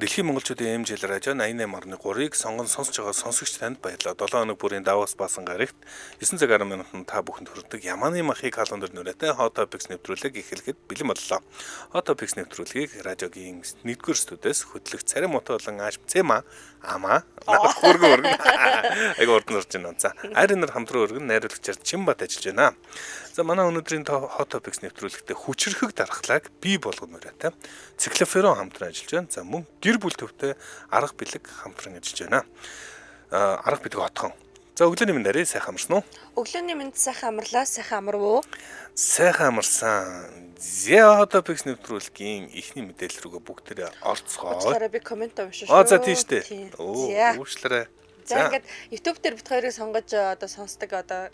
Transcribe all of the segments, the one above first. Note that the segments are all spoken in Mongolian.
Дэлхийн монголчуудын эмжил радио 88.3-ыг сонгон сонсож байгаа сонсогч танд баярлалаа. 7 хоног бүрийн даваас баасан гарагт 9 цаг 10 минутанд та бүхэнд хүрдэг Яманы махыг халуун нүрээтэй Hot Topics нэвтрүүлэг эхлэхэд бэлэн боллоо. Hot Topics нэвтрүүлгийг радиогийн 1-р студиэс хөтлөх царим мото болон Цэма Ама хөргөн айгу урд нурж байна. За айрын нар хамтран өргөн найруулагчаар Чимбат ажиллаж байна. За манай өнөөдрийн Hot Topics нэвтрүүлэгтээ хүчрхэг дархлааг бий болгоно нүрээтэй циклоферон хамтран ажиллаж байна. За мөн гэр бүл төвтэй арга бэлэг хамтран ажиллаж байна. Арга бэлэг отхон. За өглөөний минь нарийн сайхан амарсан уу? Өглөөний минь сайхан амарлаа, сайхан амарв уу? Сайхан амарсан. Hot Topics нэвтрүүлгийн эхний мэдээлэл рүүгээ бүгдээрээ орцгоо. Уучлаарай би комент уншиж шүү. За тийш дээ. Уучлаарай. За ингээд YouTube дээр бит хоёрыг сонгож одоо сонсдог одоо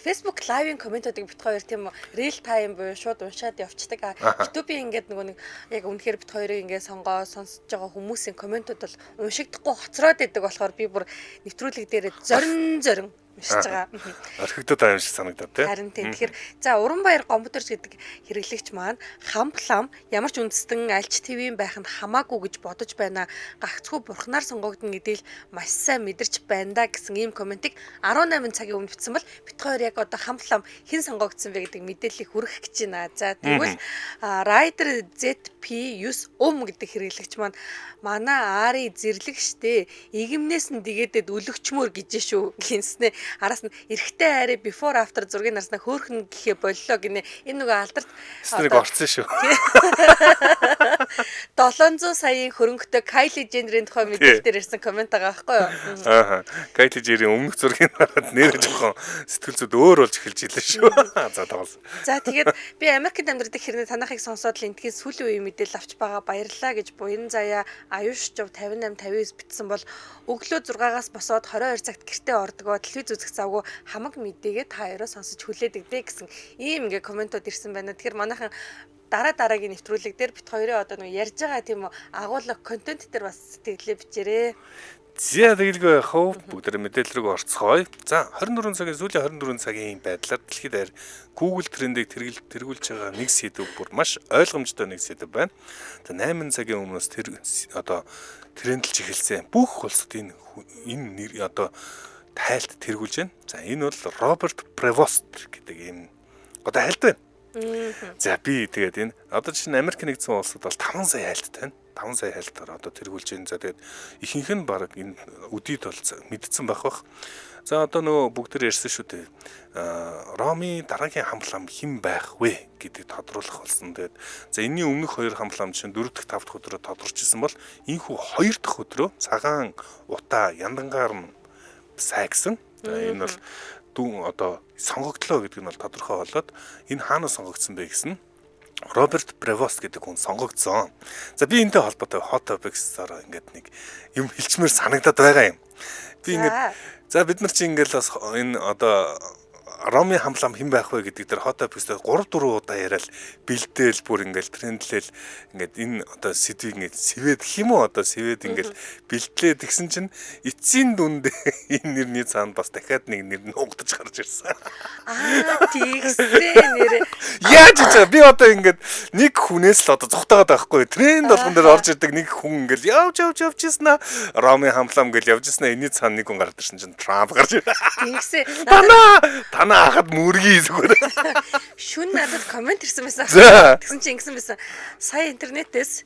Facebook live-ийн комментуудыг бит хоёр тийм real time буюу шууд уншаад явцдаг. YouTube-ийн ингээд нэг яг үнэхээр бит хоёрыг ингээд сонсож байгаа хүмүүсийн комментууд бол уншигдахгүй хоцроод идэг болохоор би бүр нэвтрүүлэг дээр зорин уншиж байгаа. Орхигдод аим шиг санагдаад тийм. Харин тийм. Тэгэхээр за Уранбаяр компьютерч гэдэг хэрэглэгч маань хамплам ямар ч үндэстэн альч ТV-ийн байханд хамаагүй гэж бодож байна. Гагцхүү бурхнаар сонгогдно гэдгийг маш сайн мэдэрч байна да гэсэн ийм комментиг 18 цагийн өмнө бичсэн бол бит хоёр яг одоо хамплам хэн сонгогдсон бэ гэдэг мэдээллийг хүргэх гэж байна. За тэгвэл Rider ZP9 гэдэг хэрэглэгч маань манай Ари зэрлэг штэ игэмнээс нь дигээдэд өлөгчмөр гэж шүү гинснэ. Араас нь эрэгтэй хайрыг before after зургийг нарснаа хөөхнө гэхээ боллоо гинэ. Энэ нөгөө алдарт стриг орсон шүү. 700 саяын хөрөнгөтэй Kylie Jenner-ийн тухай мэдээлэл дээр ирсэн коммент байгаа байхгүй юу? Kylie Jenner-ийн өмнөх зургийг хараад нэр жоохон сэтгэл зүйд өөр болж эхэлж илээ шүү. За тоглосон. За тэгээд би Америкт амьдардаг хэрнээ танахыг сонсоод л энтхийн сүүлийн үеийн мэдээлэл авч байгаа баярлалаа гэж буян заяа Аюш жов 58 59 битсэн бол өглөө 6-аас босоод 22 цагт гэртээ ордгоо телевиз үзэх завгүй хамаг мэдээгээ та хоёроо сонсож хүлээдэг дээ гэсэн ийм ингээ комментууд ирсэн байна. Тэгэхээр манайхан дараагийн нэвтрүүлэг дээр бит хоёроо одоо нэг ярьж байгаа тийм агуулга контент дээр бас сэтгэлээ бичээрээ. За тэгэлгүй яхав бүгд мэдээлэл рүү орцгоё. За 24 цагийн сүүлийн 24 цагийн байдлаар дэлхийд даяар Google трендийг тэргүүлж байгаа нэг сэдв бүр маш ойлгомжтой нэг сэдв байна. За 8 цагийн өмнөөс тэр одоо трендэлж эхэлсэн. Бүх улсад энэ одоо тайлт тэргүүлж байна. За энэ бол Роберт Превост гэдэг ийм одоо хайлт байна. За би тэгээд энэ одоо чинь Америк нэгдсэн улсад бол 5 сая хайлт байна. 5 сая хайлтаар одоо тэргүүлж байна. За тэгээд ихэнх нь баг энэ үдийд бол мэдсэн байх бах. За одоо нөгөө бүгд төр ярьсан шүү дээ. Роми дараагийн хамлам хэн байх вэ гэдгийг тодруулах болсон. Тэгээд за энэний өмнөх 2 хамлам чинь 4 дахь 5 дахь өдрөө тодорчилсан бол энэхүү 2 дахь өдрөө цагаан утаа яндангаар нь сайгсан. Энэ бол дүүн одоо сонгогдлоо гэдэг нь бол тодорхой болоод энэ хаанаас сонгогдсон бэ гэсэн Роберт Превост гэдэг хүн сонгогдсон. За би энэтэй холбоотой Hot Topics-аар ингээд нэг юм хэлчмээр санагдаад байгаа юм. Би ингээд за бид нар чи ингээд бас энэ одоо Роми хамлам хэн байх вэ гэдэг дээр Hot Topics-ээр 3-4 удаа яриад бэлдээл бүр ингээд трендлэл ингээд энэ одоо сэдвийг ингээд сэвэд гэх юм уу одоо сэвэд ингээд бэлтлээ тэгсэн чинь эцсийн дүнд энэ нэрний цаанд бас дахиад нэг нэр нь угдаж гарч ирсэн. Тэгсэн нэр. Яаж ч би одоо ингээд нэг хүнээс л одоо зүхтагаад байхгүй тренд болгон дээр орж ирдэг нэг хүн ингээд явж ийсэн Роми хамлам гэж явж ийсэн энэний цаанд нэг хүн гараад ирсэн чинь Трамп гарч ирлээ. Тэгсэн. Танаа хахад мөргий зүгээр. Шүн надад коммент ирсэн байсан. Тэгсэн чинь ингэсэн байсан. Сая интернетээс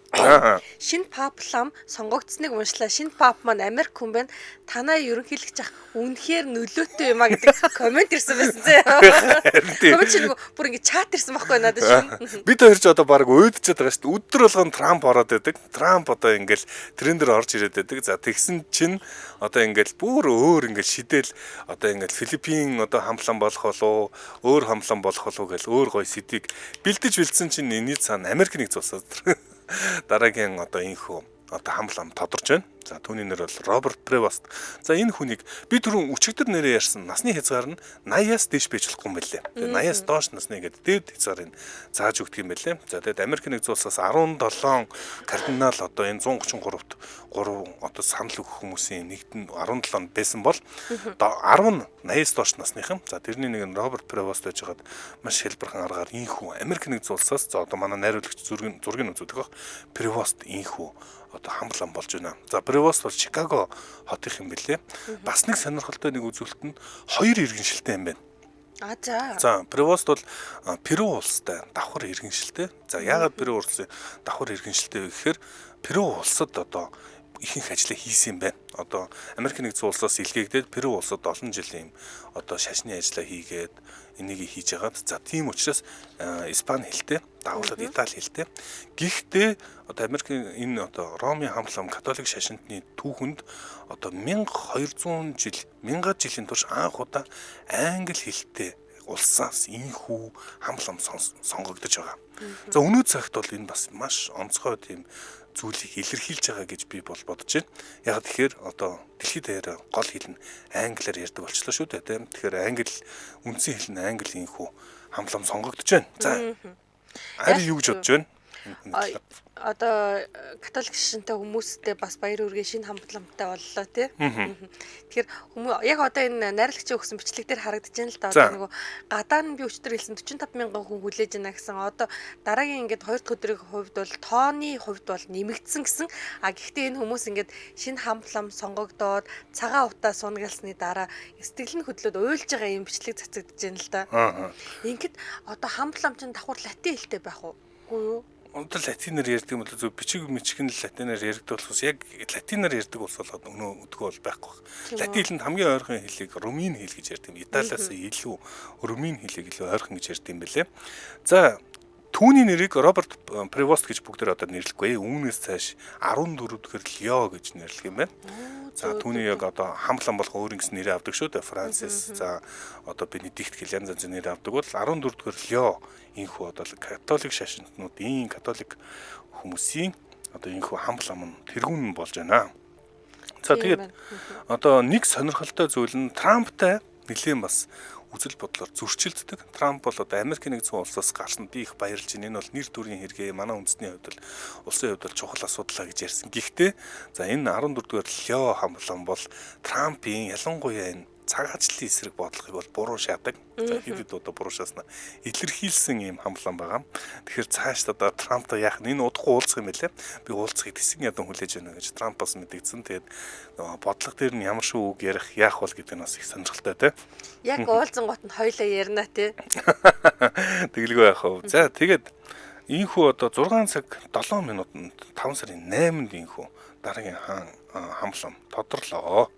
шинэ pop лам сонгогдсныг уншлаа. Шинэ pop маань Америк хүн байна. Танаа ерөнхийлөгч ах үнэхээр нөлөөтэй юм а гэдэг коммент ирсэн байсан зэ. Коммент чинь бүр ингэ чат ирсэн байхгүй надад шүн. Бид хоёр ч одоо баг уйдчихэд байгаа шүү дээ. Өдөр болгон Трамп ороод байдаг. Трамп одоо ингээл трендер орж ирээд байдаг. За тэгсэн чинь одоо ингээл бүр өөр ингээл шидэл одоо ингээл Филиппин одоо хамлан болох болов өөр хамлан болох болов гэж өөр гой сэдвийг бэлдсэн чинь энэний цаана Америк нэгдсэн улсад дараагийн одоо инхүү одоо хамлам тодорч байна. За түүний нэр бол Роберт Превост. За энэ хүнийг би түрүүн өчигдөр нэрээр ярьсан насны хязгаар нь 80-аас дээш байж болохгүй юм байлээ. Тэгээ 80-аас доош насны гэдэг дээд хязгаарыг зааж өгдөг юм байлээ. За тэгээд Америк нэгдсэн улсаас 17 кардинал одоо энэ 133-т 3 одоо санал өгөх хүмүүсийн нэгд нь 17 байсан бол 10 нь 80-аас доош насныхан. За тэрний нэг нь Роберт Превост байж хагаад маш хэлбэрхэн аргаар инхүү Америк нэгдсэн улсаас за одоо манай найруулагч зургийн үзүүлдэг баг Превост инхүү одоо хамлан болж байна. За Превост бол Чикаго хотынх юм билээ. Бас нэг сонирхолтой нэг үзүүлэлт нь 2 иргэншилтэй юм байна. За Превост бол Перу улстай давхар иргэншилтэй. За яагаад Перу улсын давхар иргэншилтэй вэ гэхээр Перу улсад одоо ихэнх ажлаа хийсэн юм байна. Одоо Америк нэгдсэн улсаас илгээгдээд Перу улсад олон жилийн одоо шашны ажлаа хийгээд энийг хийж байгаад за тийм учраас Испани хэлтэй, дагуулад Итали хэлтэй. Гэхдээ одоо Америкийн энэ одоо Ромын хамлам католик шашинтны түүхэнд одоо 1200 жил, 1000 жилийн турш анх удаа англи хэлтэй улсаас инхүү хамлам сонгогдож байгаа. За өнөө цагт бол энэ бас маш онцгой тийм зүйлийг илэрхийлж байгаа гэж би бол бодож байна. Яг тэгэхээр одоо дэлхийд даяар гол хэл нь англиар ярьдаг болчихлоо шүү дээ, тийм. Тэгэхээр англи үндсэн хэл нь английнхүү хамлам сонгогдож байна. За. Ари юу гэж бодож байна? Одоо католик шашинтай хүмүүстэй бас баяр хүргээ шинэ хамтламтай боллоо тий. Тэгэхээр яг одоо энэ найрлагчийн өгсөн бичлэг дээр харагдаж байна л да. Одоо нөгөө гадаа нь би өчтөр хэлсэн 45,000 хүн хүлээж байна гэсэн. Одоо дараагийн ингээд 2 дахь өдрийн хувьд бол тооны хувьд бол нэмэгдсэн гэсэн. Гэхдээ энэ хүмүүс ингээд шинэ хамтлам сонгогдоод цагаан утаа сунгалсны дараа сэтгэл нь хөдлөөд уйлж байгаа юм бичлэг цацагдж байна л да. Ингээд одоо хамтлам чинь давхар латин хэлтэй байх уу? Үгүй юу? Одоо латинаар ярьдаг юм бол зөв бичиг мичгэн латинаар ярьдаг болохоос яг латинаар ярьдаг улс бол өнөө өдгөө бол байхгүй. Латин хэлэнд хамгийн ойрхон хэлийг румын хэл гэж ярьдаг юм. Италиас илүү румын хэлийг илүү ойрхон гэж ярьдаг юм байлээ. За түүний нэрийг Роберт Превост гэж бүгдээр одоо нэрлэхгүй. Үүнээс цааш 14 дахь Лео гэж нэрлэх юм байна. За түүний яг одоо хамлан болох өөр ингэсэн нэрээ авдаг шүү дээ. Францис за одоо Бенедикт гэх янз янзын нэрээ авдаг бол 14 дахь Лео инхүү одоо католик шашинтнуудын католик хүмүүсийн одоо инхүү хамлам нь тэргүүн болж байна. За тэгээд одоо нэг сонирхолтой зүйл нь Трамптай нэлээд бас үзэл бодлоор зөрчилддөг. Трамп бол одоо Америкийн нэгдсэн улсаас гарсан би их баярлж байна. Энэ бол нэр төрийн хэрэгээ манай үндэсний хувьд бол улсын хувьд бол чухал асуудал гэж ярьсан. Гэхдээ за энэ 14 дугаар Лео хамлан бол Трампийн ялангуяа энэ цаг ажлын эсрэг бодлогыг бол буруу шаадаг. За хэд удаа буруу шааснаа илэрхийлсэн юм хамлан байгаа. Тэгэхээр цааш одоо Трамптай яах нь энэ удахгүй уулзах юм байлээ. Би уулзахыг тэсэг ядан хүлээж байна гэж Трамп бас мэдгэсэн. Тэгээд бодлого дээр нь ямар шүү үг ярих яах бол гэдэг нь бас их сонирхолтой те. Яг уулзсан гот нь хоёлаа ярина те. Тэгэлгүй яах вэ? За тэгээд инхүү одоо 6 цаг 7 минутанд 5 сарын 8-нд инхүү дараагийн хамлам тодорлоо.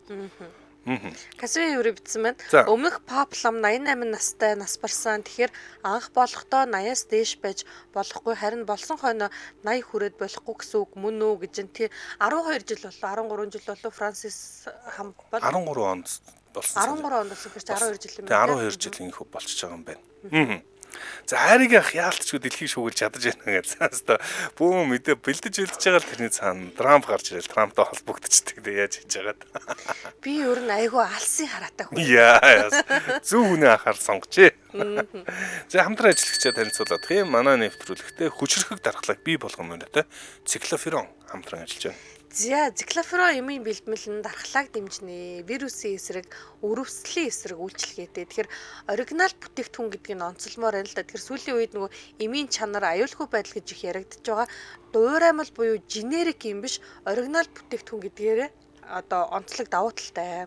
Касви юу бичсэн байна? Өмнөх Паплам 88 настай нас барсан. Тэгэхээр анх болохдоо 80-аас дээш байж болохгүй, харин болсон хойно 80 хүрээд болохгүй гэсэн үг мөн үү гэж энэ. Тэр 12 жил боллоо, 13 жил боллоо Франсис хам бол 13 онд болсон. 13 онд болсон гэж 12 жил юм байна. 12 жил инхүү болчихж байгаа юм байна. За хайрыг ах яалтчгүй дэлхийг шүүгэл чадаж байна гэж. Цаастаа бүүн мэдээ бэлдэж хэлж байгаа л тэрний цаана Трамп гарч ирэл Трамптай холбогдчихдаг дээ яаж хийж байгаад. Би өөр нь айгүй алсын хараатай хүн. Яа. Зүү хүнээ ахаар сонгочээ. За хамтран ажиллагчаа танилцуулаад тийм манай нэвтрүүлэгтээ хүчрхэг дархлааг бий болгоно үнэтэй циклоферон хамтран ажиллаж байна. За циклоферон эмийн бэлтгэл нь дархлааг дэмжинэ. Вирусын эсрэг, өрөвслийн эсрэг үйлчлэгээтэй. Тэгэхээр оригинал бүтээгдэхүүн гэдэг нь онцлмоор байна л да. Тэгэхээр сүүлийн үед нөгөө эмийн чанар аюулгүй байдал гэж их яригдж байгаа. Дуураймал буюу генерик юм биш, оригинал бүтээгдэхүүн гэдгээрээ одоо онцлог давуу талтай.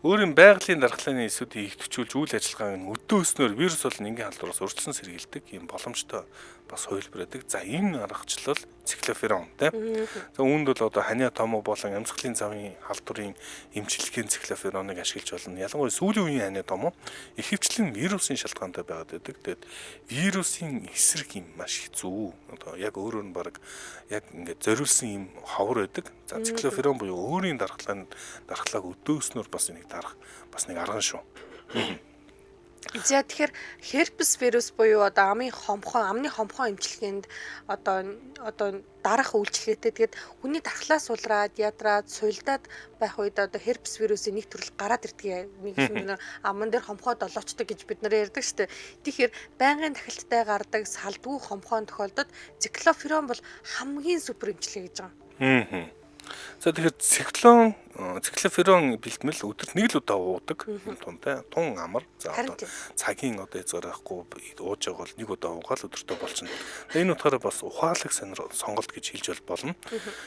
Өөрийн байгалийн дархлааны эсүүдийг ихтгчүүлж үйл ажиллагааг нь өдөөснөөр вирус бол нэгэн халдвараас урьдчилан сэргийлдэг юм боломжтой бас хувилбар байдаг. За энэ аргачлал циклоферон тийм. За үүнд бол одоо ханиа томоо болон амьсгалын завын халдварын эмчилгээний циклофероныг ашиглаж болно. Ялангуяа сүүлийн үеийн ханиа томоо ихэвчлэн вирусын шалтгаантай байгаад байдаг. Тэгээд вирусын эсрэг юм маш хэцүү. Одоо яг өөрөөр нь баг яг ингээд зориулсан юм ховор байдаг. За циклоферон буюу өөрийн дархлааг өдөөснөөр бас нэг дарах бас нэг арга шүү. За тэгэхээр herpes вирус буюу одоо амны хомхон эмчилгээнд одоо дарах үйлчлэгээтэй тэгээд хүний тархлаа сулраад ядраад суйлдаад байх үед одоо herpes вирусын нэг төрөл гараад ирдэг. Нэг юм аман дээр хомхоо долоочдог гэж бид нар ярьдаг шүү дээ. Тэгэхээр байнгын тахилттай гардаг салдгүй хомхон тохиолдолд циклоферон бол хамгийн супер эмчилгээ гэж байгаа. За тэгэхээр циклоферон бэлтгэл өдөрт нэг л удаа уудаг юм тунтай. Тун амар. За одоо цагийн одоо язгарахгүй ууж байгаа бол нэг удаа уугаал өдөртөө болчихно. Энэ утгаараа бас ухаалаг сонголт гэж хэлж болно.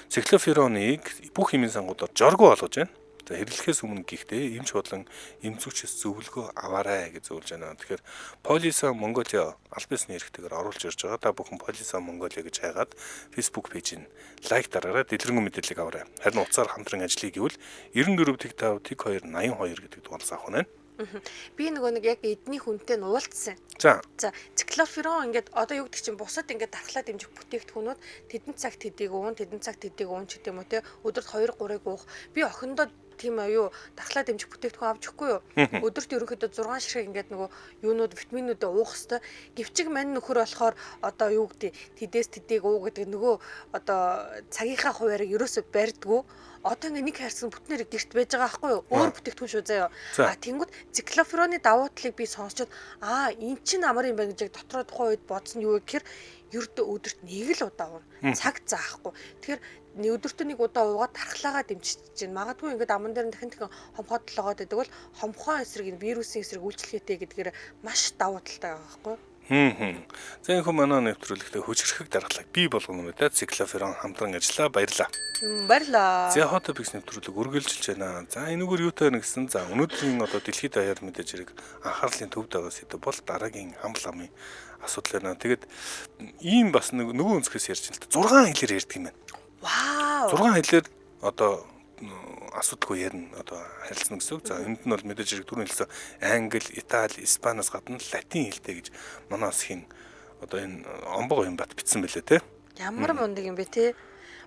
Циклофероныг бүх эмийн сангуудаар жоргоо болгож байна. За хэрэглэхээс өмнө гэхдээ эмч бодлон эмзүүчээс зөвлөгөө аваарай гэж зөвлөж байна. Тэгэхээр Polisan Mongolia аль бисны хэрэгтэйгээр оруулж ирж байгаа. Та бүхэн Polisan Mongolia гэж хайгаад Facebook пэйжийг лайк дараарай, дэлгэрэнгүй мэдээллийг аваарай. Харин утсаар хамтран ажиллая гэвэл 94 5 2 82 гэдэг дугаараас авах нь. Би нэг яг эдний хүнтэй нь уулзсан. За циклоферон ингээд одоо юу гэдэг чинь бусад ингээд дархлаа дэмжих бүтээгдэхүүнүүд тэдэн цагт хэдийг уун ч гэдэг юм уу те өдөрт 2-3-ыг уух. Би охиндоо тийм аюу дархлаа дэмжих бүтээгдэхүүн авч өгөхгүй юу. Өдөрт ерөнхийдөө 6 ширхэг ингээд нөгөө юунууд витаминуудаа уух хэвээр. Гэвчиг мань нөхөр болохоор одоо юу гэдэг тэдээс тэдийг уу гэдэг нөгөө одоо цагийнхаа хуваарийг ерөөсөө барьдгүй. Одоо ингээ нэг хайрсан бүтнээр гэрт байж байгаа байхгүй юу? Өөр бүтээгдэхүүн шүү заяа. Тэнгүүд циклофероны давуу талыг би сонсчод эн чинь амар юм байна гэж дотроо тухайн үед бодсон юу гэхээр ердөө өдөрт нэг л удаа уuna. Цаг заахгүй. Тэгэхээр өдөртөө нэг удаа уугаад тархлаагаа дэмжиж чинь магадгүй ингээд аман дээр нь дахин хомхоод толгоод байдаг бол хомхоо эсрэг энэ вирусын эсрэг үйлчлэгээтэй гэдгээр маш давуу талтай байгаа байхгүй юу? За энэ манай нэвтрүүлэгтээ хүчрхэг дархлааг бий болгоно мэдээ циклоферон хамтран ажиллаа баярлаа. Баярлаа. За хот топикс нэвтрүүлэг үргэлжилж байна. За энэгээр юутай байна гэсэн за өнөөдрийн одоо дэлхийд даяар мэдээж хэрэг анхаарлын төвд байгаа сэдв бол дараагийн хамт ламын асуудал байна. Тэгээд ийм бас нөгөө өнцгөөс ярьж байна л да 6 хэлээр ярьдаг юм байна. Вау. 6 хэлээр одоо асуудалгүй ярина одоо харилцана гэсэн үг. За энд нь бол мэдээж хэрэг түрүүн хэлсэн англи, итали, испаноос гадна латин хэлтэй гэж манай засгийн одоо энэ омбого юм бат бичсэн байлээ те. Ямар мундаг юм бэ те.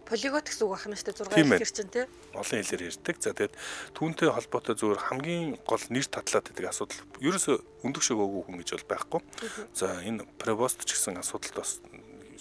Полиглот гэсэн үг ахна штэ 6 хэлээр чинь те. Олон хэлээр ярьдаг. За тэгээд түүнтэй холбоотой зүгээр хамгийн гол нэр татлаад байдаг асуудал ерөөсөө өндөг шиг өгөө хүн гэж бол байхгүй. За энэ Prevost ч гэсэн асуудалд бас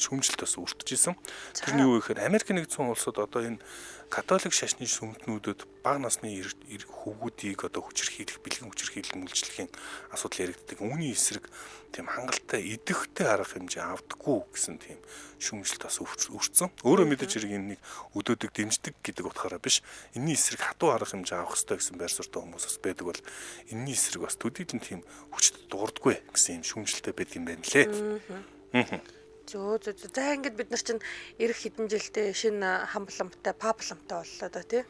шүүмжлэлт бас үртэж исэн. Тэр нь юу гэхээр Америк нэгдсэн улсад одоо энэ католик шашны сүмтнүүдэд бага насны хөвгүүдийг одоо хүчирхийлэх, бэлгийн хүчирхийлэх мөлжлөхийн асуудал яригддаг. Үүний эсрэг тийм хангалттай идэвхтэй арга хэмжээ авдаггүй гэсэн тийм шүүмжлэлт бас өрцсөн. Өөрөө мэдээж хэрэг энэ нэг өдөөдөг дэмждэг гэдэг утгаараа биш. Энийний эсрэг хатуу арга хэмжээ авах хэрэгтэй гэсэн байр суурьтай хүмүүс бас байдаг бол энийний эсрэг бас төдийлөн тийм хүчтэй дуурдаггүй гэсэн юм шүүмжлэлтэй байдаг юм байна лээ. За ингээд бид нар чинь эх хэдэн жилдээ шинэ хамбламтай, папламтай боллоо да тий.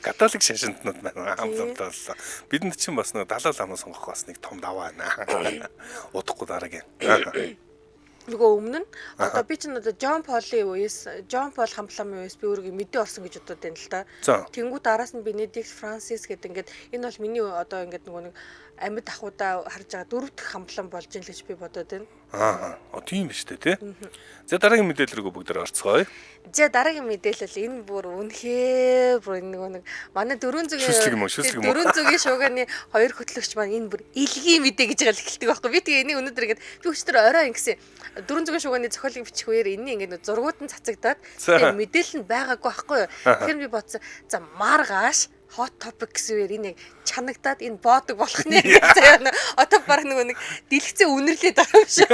Католик шашинтнууд байна хамбламтай боллоо. Бидэнд чинь бас нэг далай ламаа сонгох бас нэг том даваа байна. Удахгүй дараагийн. Нөгөө өмнө нь одоо би чинь одоо Жон Пол хамбламын үеэс би өөрийгөө мэдээ орсон гэж бодод байна л да. Тэнгүү дараас нь Бенедикт Франсис гэдэг ингээд энэ бол миний одоо ингээд нөгөө нэг амьд ахуудаа харж байгаа 4 дахь хамблан болж ийн л гэж би бодод байна. Тийм биш үү те. За дараагийн мэдээлэл рүү бүгд орцгоё. За дараагийн мэдээлэл энэ бүр үнэхээр бүр нэг манай 400-ийн шууганы хоёр хөтлөгч маань энэ бүр илгийн мэдээ гэж хэлдэг байхгүй. Би тэгээ энийг өнөөдөр ингээд би өчтөр орой ингэсэн 400-ийн шууганы зохиолыг бичих үеэр энийг ингээд зургууд нь цацагдаад тэгээ мэдээлэл нь байгаагүй байхгүй юу. Тэгэхээр би бодсон за маргааш hot topic гэсээр энэ чанагдаад энэ боодог болох нэ заяа одоо баг нэг дэлгэцээ үнэрлээд байгаа юм шиг.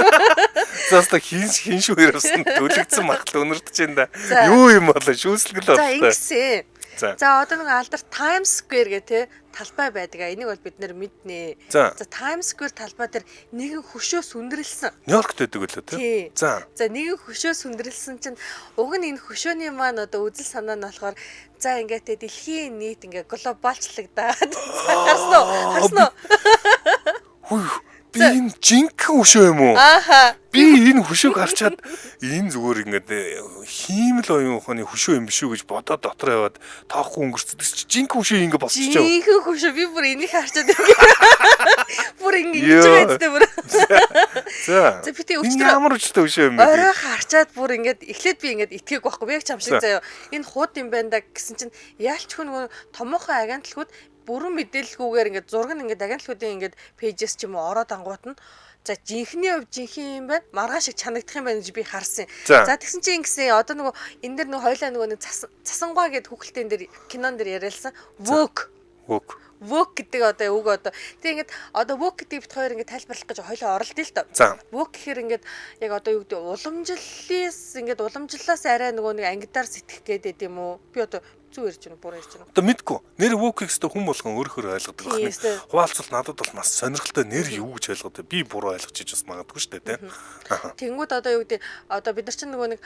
Заста хин шүү ирсэн төлөгдсөн магтал үнэрдэж байна да. Юу юм болоо шүүслэгэл болтой. За ингэсэн. За одоо нэг алдар Times Square гэх те талбай байдаг. Энийг бол бид нэр мэднэ. За Times Square талбай дээр нэгэн хөшөө сүндрэлсэн. Нью-Йоркт байдаг лөө те. За нэгэн хөшөө сүндрэлсэн чинь уг нь энэ хөшөөний маань одоо үзэл санаа нь болохоор за ингээд дэлхийн нийт ингээд глобалчлагдаад харсан уу? Би энэ жинхэнэ хөшөө юм уу? Би энэ хөшөөг харчаад энэ зүгээр ингээд хиймэл оюун ухааны хөшөө юм биш үү гэж бодоод дотроо яваад тоохгүй өнгөрцөд жинхэнэ хөшөө ингэ болчихоо. Жинхэнэ хөшөө би бүр энийг харчаад бүр ингэ ингэж байгаа зү бүр. За. За би тэг Энэ өчтөр ямар өчтэй өшөө юм бэ? орой харчаад бүр ингээд эхлээд би ингээд итгээгүй байхгүй би яг чам шиг заяа. Энэ хууд юм байна да гэсэн чинь яалч хүн нөгөө томоохон агентлагууд бүрэн мэдээлэлгүйгээр ингээд зураг нь ингээд агентлагуудын ингээд пэйжэс ч юм уу ороод ангууд нь за жинхний хувь жинхэнэ юм байна. Маргааш шиг чанагдах юм байна гэж би харсан. За тэгсэн чинь ингэсэн одоо нөгөө энэ дэр нөгөө хойлоо нөгөө нэг цасангуй гэд хүүхэлдэйн дэр кинон дэр яриалсан. Work гэдэг одоо үг одоо тэг ингээд одоо work гэдэг бит хоёр ингээд тайлбарлах гэж хойлоо оролдъё л доо. За. Work гэхээр ингээд яг одоо юу гэдэг уламжлалаас арай нөгөө нэг ангидаар сэтгэх гээд юм уу? Би одоо зүү ярьж байна буруу ярьж байна. Одоо мэдгүй. Нэр work-ийг хүн болгон өөрөөр ойлгодог байна. Хуваалцвал надад бол бас сонирхолтой нэр юу гэж ойлгодог. Би буруу ойлгож иж бас магадгүй шүү дээ, тийм. Тэнгүүд одоо юу гэдэг одоо бид нар чинь нөгөө нэг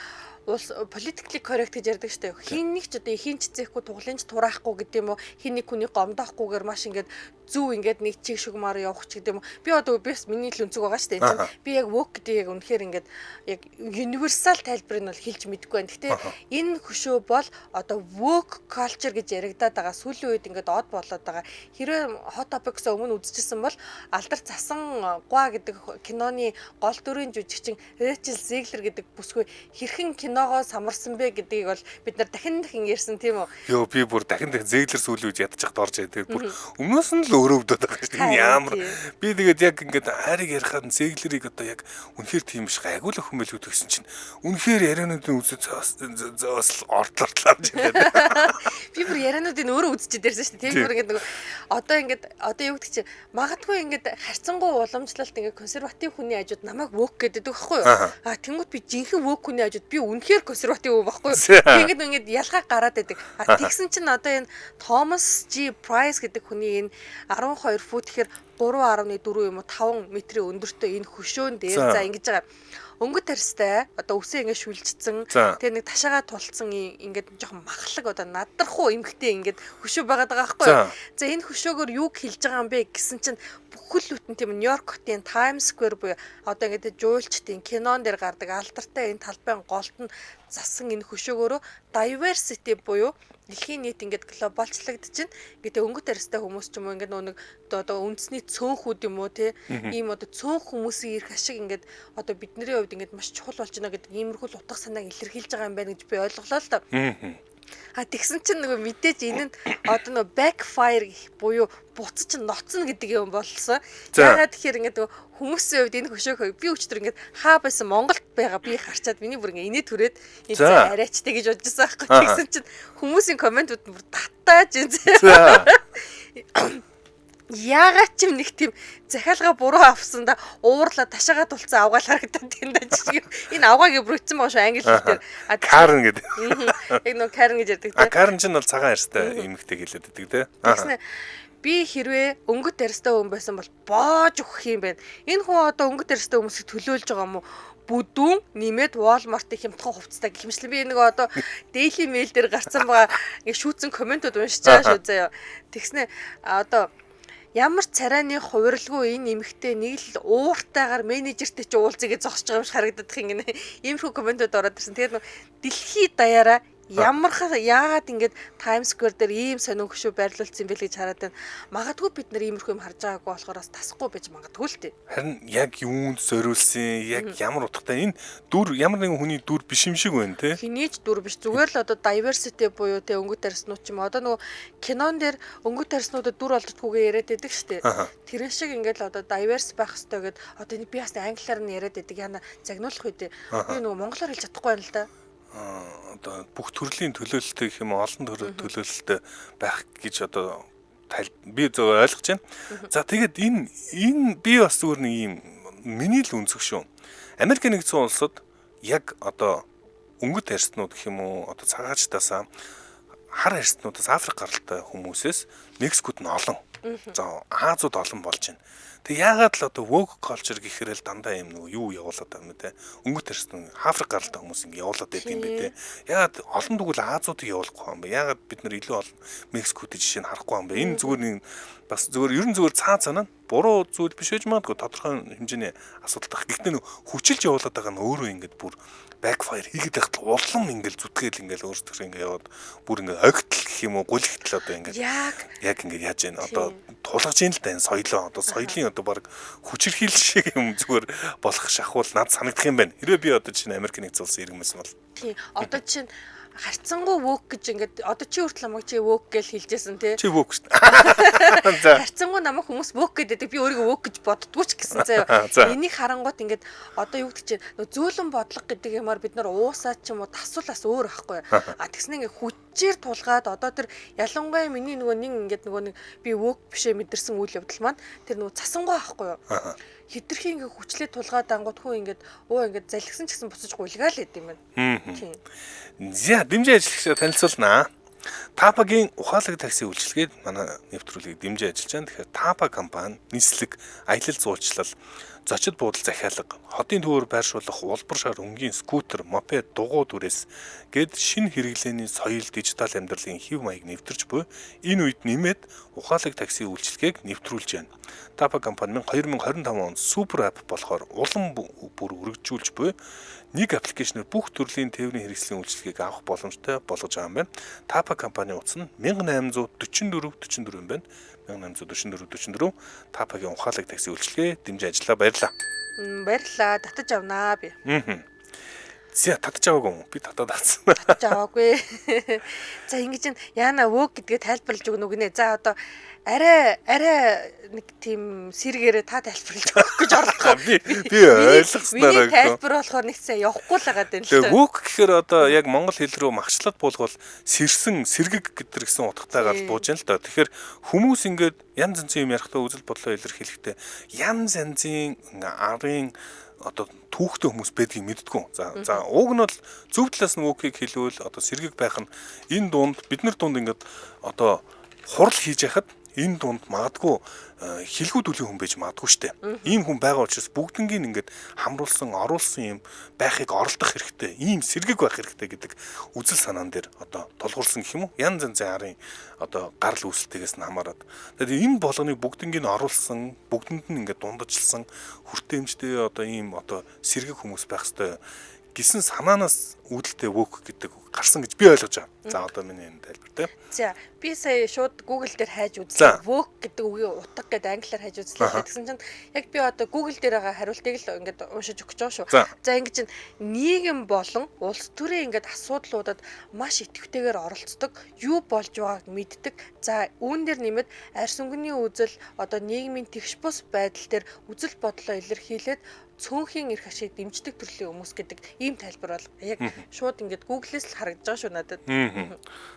улс politically correct гэж ярьдаг шүү дээ. Хин нэг ч одоо ихийн ч зээхгүй туглын ч тураахгүй гэдэг юм уу? Хин нэг хүний гомдоохгүйгээр маш ингээд зүв ингээд нэг чиг шугмаар явах ч гэдэг юм уу? Би одоо бис миний л өнцөг байгаа шүү дээ. Энэ чинь би яг work гэдэг яг үнэхээр ингээд яг universal тайлбарыг нь бол хэлж мэдэхгүй байна. Гэхдээ энэ хөшөө бол одоо work culture гэж яригадаад байгаа сүүлийн үед ингээд од болоод байгаа. Хэрвээ hot topics өмнө үзчихсэн бол Алдар цасан гуа гэдэг киноны гол дүрийн жүжигчин Rachel Zegler гэдэг бүсгүй хэрхэн киногоо самарсан бэ гэдгийг бол бид нар дахин ярьсан тийм үү? Йоо би бүр дахин Zegler сүүлийн үед ядчих орж ирээ. Тэгээд бүр өмнөөс нь л өөрөө өвдөд байгаа шүү дээ. Ямар би тэгээд яг ингээд хайрыг ярихад Zegler-ийг одоо яг үнэхээр тийм биш гайгуул охин байл гэдгсэн чинь үнэхээр яриануудын үзэл зөөс ортлоо гэж байна. Би бүр яриануудыг өөрөө үзчихэд ярьсан шүү дээ. Тийм бүр ингээд нөгөө одоо юу гэдэг чинь магадгүй ингээд харьцангуй уламжлалт ингээд консерватив хүний хажууд намайг work гэдэг байхгүй юу? Тэнгүүт би жинхэнэ work хүний хажууд би үнэхээр консерватив юм байхгүй юу? Тэгээд ингээд ялгаа гараад байдаг. Тэгсэн чинь одоо энэ Thomas G Price гэдэг хүний энэ 12 фут гэхээр 3.4 юм уу 5 метрийн өндөртөө энэ хөшөөн дээр за ингэж байгаа. Өнгөт тарьстай одоо үсээ ингээд шүлжчихсэн тэгээ нэг ташаагаа тулцсан ингээд жоохон махлаг одоо надрахуу эмхтэй ингээд хөшөө байгаад байгаа байхгүй юу. За энэ хөшөөгөр юу хэлж байгаа юм бэ гэсэн чинь бүхэл бүтэн тийм Нью-Йорк хотын Times Square буюу одоо ингээд жуулчдын кинон дээр гардаг алдартай энэ талбайн голд нь засан энэ хөшөөгөөрөө diversity буюу дэлхийн нийт ингээд глобалчлагдчихэв. Ингээд өнгөт тарьстай хүмүүс ч юм уу ингээд нэг одоо үндэсний цөөнхүүд юм уу те ийм одоо цөөн хүмүүсийн ирэх ашиг ингээд одоо бидний хувьд ингээд маш чухал болж байна гэдэг иймэрхүү утга санааг илэрхийлж байгаа юм байна гэж би ойлголоо л доо. Тэгсэн чинь нөгөө мэдээж энэ нь одоо нөгөө backfire буюу буц чинь ноцно гэдэг юм болсон. Яагаад тэгэхээр ингээд нөгөө хүмүүсийн хувьд энэ хөшөөх би өчтөр ингээд хаа байсан Монголд байгаа би харчаад миний бүр ингээд инээ түрээд энэ цаа арайчтай гэж бодчихсан байхгүй. Тэгсэн чинь хүмүүсийн комментууд бүр татааж энэ. Яагаад ч юм нэг тийм захиалга буруу авсан да уурлаа ташаага тулцсан авгаал харагдаад тийм да чи энэ авгааг бүрдсэн байгаа шүү англи хэлээр Karen гэдэг. Яг нөгөө Karen гэж ярьдаг тийм. Karen ч нь бол цагаан ярьстай эмэгтэй хэлээд байдаг тийм. Тэгснэ би хэрвээ өнгөт ярьстай хүн байсан бол боож өгөх юм байна. Энэ хүн одоо өнгөт ярьстай хүмүүсийг төлөөлж байгаа юм уу? Бүдүүн нэмээд Walmart-ийн хямдхан хувцастай гэх мэтлэн би нэг одоо Daily Mail дээр гарсан байгаа ингэ шүүцэн комментууд уншиж байгаа шүү заяа. Тэгснэ одоо ямар царайны хувирлгүй энэ эмэгтэй нэг л ууртайгаар менежертэй ч уулзъя гэж зогсож байгаа юм шиг харагдах юм гинэ. Иймэрхүү комментууд ороод ирсэн. Тэгээд дэлхий даяараа яагаад ингэж Times Square дээр ийм сонин хөшөө байрлуулсан бэ гэж хараад байна. Магадгүй бид нар иймэрхүү юм харж байгаагүй болохоор бас тасахгүй байж магадгүй л дээ. Харин яг юунд зориулсан, яг ямар утгатай энэ дүр ямар нэгэн хүний дүр биш юм шиг байна те. Хинийч дүр биш. Зүгээр л одоо diversity буюу те өнгөт тарьснууд ч юм одоо нөгөө кинон дээр өнгөт тарьснуудад дүр олддгүйгээ яриад байдаг шүү дээ. Тэрэн шиг ингээд л одоо diverse байх хэрэгтэй гэд одоо энэ би бас англиар нь яриад байдаг. Яна загнуулах үедээ би нөгөө монголоор хэлж чадахгүй байна л да. Одоо бүх төрлийн төлөөлөлтөй гэх юм олон төрлийн төлөөлөлтөй байх гэж одоо би зөв ойлгож байна. За тэгээд энэ би бас зүгээр нэг юм миний л өнцөг шүү. Америк нэгдсэн улсад яг одоо өнгөт арьснууд гэх юм уу одоо цагаачтаасаа хар арьснуудаас Африк гаралтай хүмүүсээс Мексикод нь олон. За Азууд олон болж байна. Тэг яагаад л одоо woke culture гэхээр л дандаа юм нөгөө юу явуулаад байгаа юм те. Өнгөт арьсны Африк гаралтай хүмүүс ингэ явуулаад байдаг юм бэ те. Яагаад олон тэгвэл Азуудыг явуулахгүй юм бэ? Яагаад бид нар илүү олон Мексикуудын жишээ нь харахгүй юм бэ? Энэ зүгээр нэг бас зүгээр ер нь зүгээр цаа цанаа буруу зүйл биш байж магадгүй тодорхой хэмжээний асуудал тах. Гэхдээ нөгөө хүчилж явуулаад байгаа нь өөрөө ингэ бүр backfire хийгээд байхад улам ингээл зүтгээл ингээл өөрсдөө ингээ яваад бүр ингээ огтл гэх юм уу гулигтл одоо ингээ яг ингээ яаж яана одоо тулгаж ийн л да энэ соёлоо. Одоо соёлын одоо баг хүчирхийлэл шиг юм зүгээр болох шахуул надад санагдах юм байна. Хэрвээ би одоо чинь Америк нэгдсэн улсын иргэнсэн бол тий. Одоо чинь харьцангуй вок гэж ингээд одоо чи хүртэл намайг чи вок гэж хэлжсэн тий. чи вок шүү дээ. За. Харьцангуй намайг хүмүүс вок гэдэг би өөрийгөө вок гэж боддгоо ч гэсэн заяа. Энийг харангуут ингээд одоо юу гэдэг чинь зөөлөн бодлого гэдэг юмар бид нар уусаа ч юм уу тасуулаас өөр байхгүй. Тэгснэ ингээд хүчээр тулгаад одоо тэр ялангуяа миний нэг би вок бишээ мэдэрсэн үйл явдал маань тэр нөгөө цасангуй байхгүй юу. Хитрхи ингээ хүчлээ тулгаад ангууд хүн ингээд ингээд залгисан ч гэсэн буцаж гуйлгаал гэдэг юм байна. Тийм. За дэмжээ ажиллагчаа танилцуулнаа. Тапагийн ухаалаг такси үйлчилгээд манай нэвтрүүлгийг дэмжиж ажиллаж байна. Тэгэхээр Тапа компани нийслэг аялал жуулчлал, зочид буудал захиалга, хотын төвөөр байршуулах улбар шар өнгийн скутер, мопед, дугуй дүрээс гээд шинэ хэрэглээний соёл дижитал амьдралын хэв маяг нэвтэрч буй энэ үед нэмээд ухаалаг такси үйлчилгээг нэвтрүүлж байна. Тапа компани 2025 онд супер ап болохоор улам бүр өргөжүүлж буй нэг аппликейшнээр бүх төрлийн тээврийн хэрэгслийн үйлчилгээг авах боломжтой болгож байгаа юм байна. Тапа компани утас нь 1844 юм байна. 1844 Тапагийн ухаалаг такси үйлчилгээ дэмжиж ажиллаа. Баярлалаа. Баярлалаа. Татаж авнаа би. За татаж аваагүй юм. Би татаад авсан. Татаж аваагүй. За ингэж яана вог гэдгээ тайлбарлаж өгнө үгнэ. За одоо арай нэг тийм сэргээрээ та тайлбарлаж өгөх гэж орлоо. Би ойлгоснараа. Би тайлбар болохоор нэг цаа явахгүй л байгаа юм л та. Вог гэхээр одоо яг монгол хэл рүү магчлал болгол сэрсэн, сэргэг гэдэг гэсэн утгатайгаар бууж байна л да. Тэгэхээр хүмүүс ингээд янз янзын юм ярихдаа үзэл бодлоо илэрхийлэхдээ янз янзын арын одоо түүхтэй хүмүүс байдгийг мэддэггүй. За уг нь бол зөв талаас нь вокийг хэлвэл одоо сэргэг байх нь энэ дунд бид нар дунд ингээд одоо хурал хийж яхад энэ дунд магадгүй хилгүү төлийн хүн байж магадгүй штэ. Ийм хүн байгаа учраас бүгднгийн ингээд хамруулсан, оруулсан юм байхыг оролдох хэрэгтэй. Ийм сэргэг байх хэрэгтэй гэдэг үзэл санаан дээр одоо тулгуурсан гэх юм уу? Янз янзын арын одоо гарал үүсэлтээс нь хамаарат. Тэгэхээр энэ болгоныг бүгднгийн оруулсан, бүгдэнд нь ингээд дундажлсан хүртээмжтэй одоо ийм одоо сэргэг хүмүүс байх хэрэгтэй гэсэн санаанаас үүдэлтэй вок гэдэг гарсан гэж би ойлгож байгаа. За одоо миний энэ тайлбар тийм. За би сая шууд Google дээр хайж үзлээ. Вок гэдэг үгийн утга гэдэг англиар хайж үзлээ. Тэгсэн чинь яг би одоо Google дээр байгаа хариултыг л ингээд уншиж өгч байгаа шүү. За ингэж нийгэм болон улс төрийн ингээд асуудлуудад маш идэвхтэйгээр оролцдог, юу болж байгааг мэддэг. За үүн дээр нэмээд арьс өнгөний үзэл одоо нийгмийн тэгш бус байдал дээр үзэл бодлоо илэрхийлээд цөөнхийн эрх ашиг дэмждэг төрлийн хүмүүс гэдэг ийм тайлбар бол яг шууд ингээд Google-с л харагдаж байгаа шүү надад.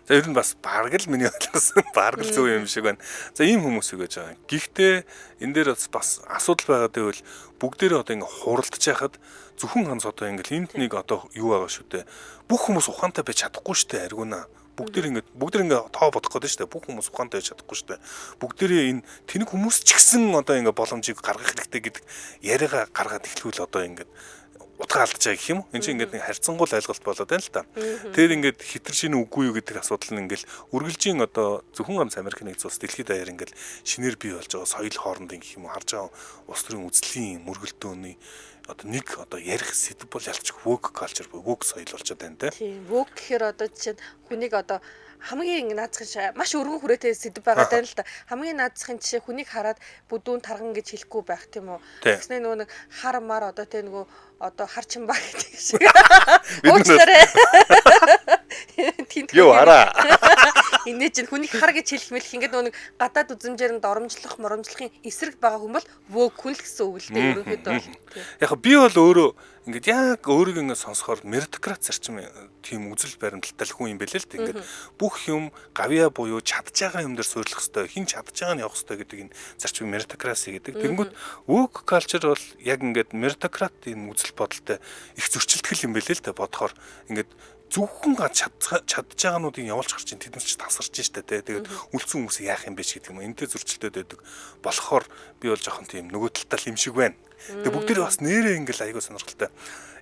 За ер нь бас бараг л миний ойлгосон бараг л зөв юм шиг байна. За ийм хүмүүс үгэж байгаа. Гэхдээ энэ дээр бас асуудал байгаа гэвэл бүгдээрээ одоо ингээд хуралдаж яхад зөвхөн ганц одоо ингээд энд нэг одоо юу байгаа шүү дээ. Бүх хүмүүс ухаантай байж чадахгүй шүү дээ. Аргуна. Бүгдээр ингээд тоо бодох гэдэг шүү дээ. Бүх хүмүүс ухаантай байж чадахгүй шүү дээ. Бүгдээрээ энэ тэнэг хүмүүс ч гэсэн одоо ингээд боломжийг гаргах хэрэгтэй гэдэг яриагаа гаргаад эхлүүл одоо ингээд утга алдаж байгаа гэх юм. Энд чинь ингээд нэг харьцангуул ойлголт болоод байна л та. Тэр ингээд хитэр шинэ үгүй юу гэдэг асуудал нь ингээд үргэлжийн одоо зөвхөн ганц Америк нэгдсэн улс дэлхийд даяар ингээд шинээр бий болж байгаа соёл хоорондын гэх юм уу харж байгаа улс төрийн үзлийн мөргөлдөөний одоо нэг одоо ярих сэдв бол ялцчих вок калчер вок соёл болчиход байна те. Тийм вок гэхээр одоо жишээ нь хүнийг одоо хамгийн наазахын маш өргөн хүрээтэй сэдв байгаа даа л да. Хамгийн наазахын жишээ хүнийг хараад бүдүүн тарган гэж хэлэхгүй байх тийм үү. Тэгснэ нөгөө нэг хар мар одоо тэ нөгөө одоо хар чимбаа гэдэг шиг. Уучлаарай. Тинт. Юу хараа. Инээ чинь хүнийг хар гэж хэлэх мэлэх ингээд нөгөө нэг гадаад үзмжээр нь моромжлохын эсрэг байгаа хүн бол вок хүн л гэсэн үг л дээ ерөнхийдөө. Яг би бол өөрөө ингээд яг өөрийгөө ингээд сонсохоор меритократ зарчим тийм үзэл баримталтай хүн юм бэлээ л дээ. Ингээд бүх юм гавьяа буюу чадж байгаа юм дээр суйрлах хэвээр хин чадж байгаа нь явах хэвээр гэдэг энэ зарчмыг меритокраси гэдэг. Тэнгүүд вок калчер бол яг ингээд меритократ энэ үзэл бодолтой их зөрчилдгэл юм бэлээ л дээ бодохоор ингээд зөвхөн чадж байгаануудыг явуулж гарч ин тэднээс ч тасарч штэ тэ. Тэгээд үлдсэн хүмүүсийг яах юм бэ гэдэг юм. Энтэй зөрчилдөд байдаг. Болохоор би бол жоохон тийм нөгөө талтай юм шиг байна. Тэгээд бүгдээ бас нэрээ ингээл аягүй сонирхолтой.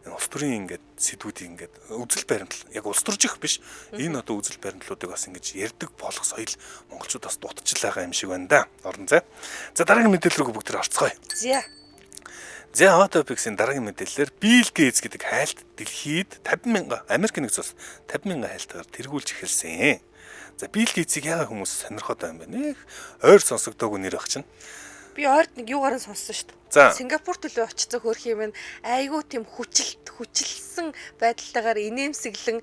Энэ улс төрийн ингээд сэдвүүдийг ингээд үзэл баримтал яг улс төржих биш. Энэ одоо үзэл баримтлуудыг бас ингэж ярддаг болох соёл монголчууд бас дутчихл байгаа юм шиг байна да. Орон зай. За дараагийн мэдээлэл рүү бүгд орцгоё. За Hot Topics-ийн дараагийн мэдээлэлээр Bill Gates гэдэг хайлт дэлхийд 50,000 Америк нэгдсэн улс 50,000 хайлтаар тэргүүлж эхэлсэн. За Билл Гейтсийг яагаад хүмүүс сонирхоод байгаа юм бэ? Нэг ойр сонсогдоогүй нэр баг чинь. Би ойрд нэг юугаар нь сонссон шүү дээ. За. Сингапур төлөө очицсан хөрх юм айгүй тийм хүчилсэн байдалтайгаар инээмсэглэн